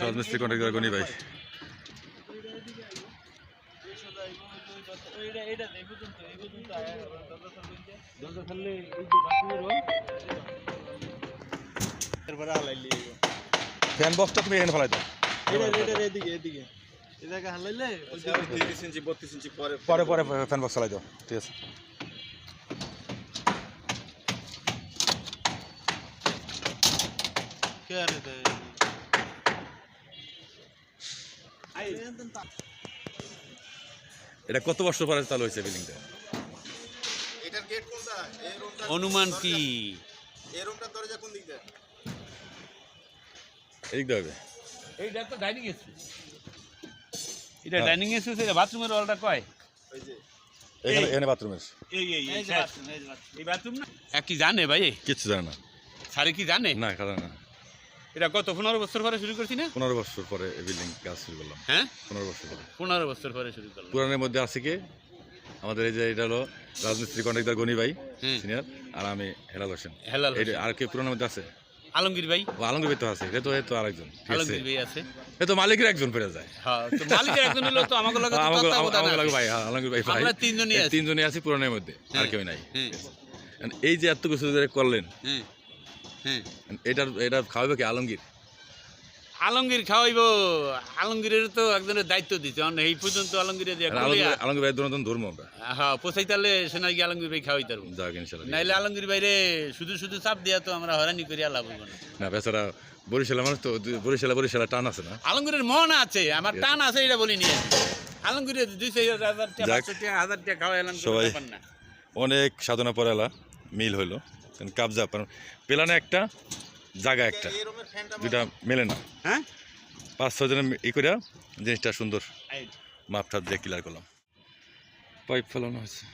রাজমিস্ত্রি কন্ট্রাক্টর গনি ভাই। ফ্যান বক্সটা তুমি এখানে ফেলাই দাও। পরে পরে ফ্যান বক্স ফেলাই দাও, ঠিক আছে। এটা কত বছর পরে চালু হয়েছে বিল্ডিংটা? এটার গেট কোনটা? এই রুমটা অনুমান কি? এই রুমটার দরজা কোন দিক দিয়ে? এদিক দিয়ে হবে। এইটা তো ডাইনিং স্পেস। এটা ডাইনিং স্পেস, এটা বাথরুমের ওয়ালটা কয়? ওই যে এখানে বাথরুমের। এই বাথরুম না? কি জানে ভাই? কিচ্ছু জানে না। স্যারে কি জানে? না, জানে না। এটা কত 15 বছর পরে শুরু করছি না? 15 বছর পরে এই বিল্ডিং কাজ শুরু করলাম। হ্যাঁ, 15 বছর পরে। 15 বছর পরে শুরু করলাম। পুরানের মধ্যে আছে কি আমাদের এই যে এটা হলো রাজমিস্ত্রি কন্ট্রাক্টর গনি ভাই সিনিয়র, আর আমি হেলাল হোসেন। হেলাল হোসেন। আর কে পুরানের মধ্যে আছে? আলমগীর ভাই। ও আলমগীর ভাই তো আছে, এটা তো আরেকজন। আলমগীর ভাই আছে। এ তো মালিকের একজন পড়ে যায়। হ্যাঁ, তো মালিকের একজন হলো তো আমাকে লাগে আমাকে ভাই, হ্যাঁ আলমগীর ভাই। আমরা তিনজনই আছি পুরানের মধ্যে, আর কেউ নাই। এই যে এত কিছু করলেন, এটা খাওয়াবে কি আলমগীর? আলমগীর খাওয়াইবো, আলমগীরের তো একজনের দায়িত্ব দিতে এই পর্যন্ত। আলমগীর আলমগীর ভাই ধর্ম আমরা। হ্যাঁ, পোষাইতালে সেনা গিয়ে আলমগীর ভাই খাওয়াই তারবো। যাক ইনশাআল্লাহ। নাইলে আলমগীর ভাইরে শুধু চাপ দিয়া তো আমরা হয়রানি করিয়া লাভ হইব না। বেচারা বরিশালের মানুষ তো, বরিশালে টান আছে না? আলমগীরের মন আছে, আমার টান আছে, এটা বলিনি। আলমগীরের 200,000 টাকা 500,000 টাকা খাওয়াইলাম সবাই। অনেক সাধনা পরে মিল হইলো। কাবজা পেলানে একটা জায়গা একটা দুটা মেলে না। হ্যাঁ, 5-6 জনের ই করে জিনিসটা সুন্দর মাপটা দিয়ে ক্লিয়ার করলাম। পাইপ ফেলানো হয়েছে।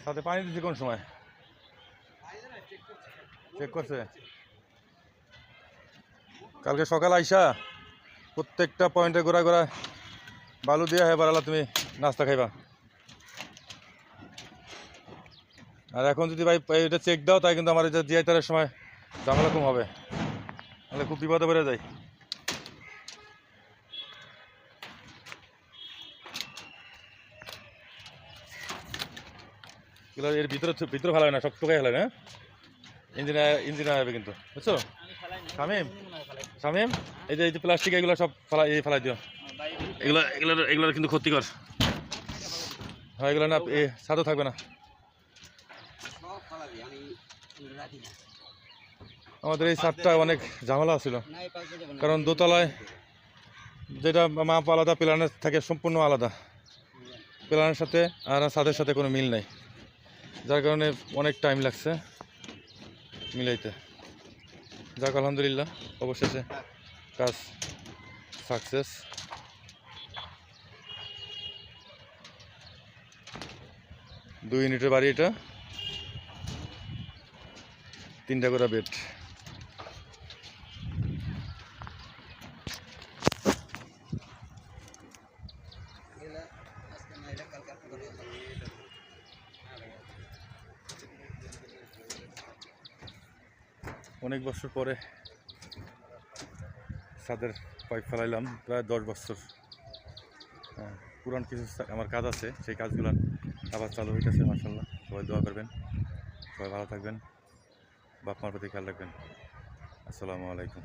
সাথে পানি দিচ্ছে কোন সময়? চেক করছে কালকে সকাল আইসা প্রত্যেকটা পয়েন্টে ঘোরা বালু দিয়ে এবার তুমি নাস্তা খাইবা। আর এখন যদি ভাই এটা চেক দাও, তাই কিন্তু আমার এটা জিআইতারের সময় ঝামেলা কম হবে, তাহলে খুব বিপদে পড়ে যায়। এর ভিতরে ফেলা হয় না, শক্ত খাই ফেলা না। ইঞ্জিন হবে কিন্তু, বুঝছো শামিম? এই যে প্লাস্টিক এগুলো সব ফেলাই দিও। এগুলো কিন্তু ক্ষতিকর। হ্যাঁ, এগুলো না ছাদও থাকবে না। আমাদের এই ছাদটা অনেক ঝামেলা ছিল, কারণ দোতলায় যেটা মাপ আলাদা, প্ল্যানের থেকে সম্পূর্ণ আলাদা। প্ল্যানের সাথে আর ছাদের সাথে কোনো মিল নাই, যার কারণে অনেক টাইম লাগছে মিলাইতে। যাক আলহামদুলিল্লাহ, অবশেষে কাজ সাকসেস। দুই ইউনিটের বাড়ি, এটা 3টা করে বেড। অনেক বছর পরে ছাদের পাইপ ফেলাইলাম, প্রায় 10 বছর। পুরান কিছু আমার কাজ আছে, সেই কাজগুলো আবার চালু হইতেছে। মাশাআল্লাহ, সবাই দোয়া করবেন, সবাই ভালো থাকবেন, বাপ মার প্রতি খেয়াল রাখবেন। আসসালামু আলাইকুম।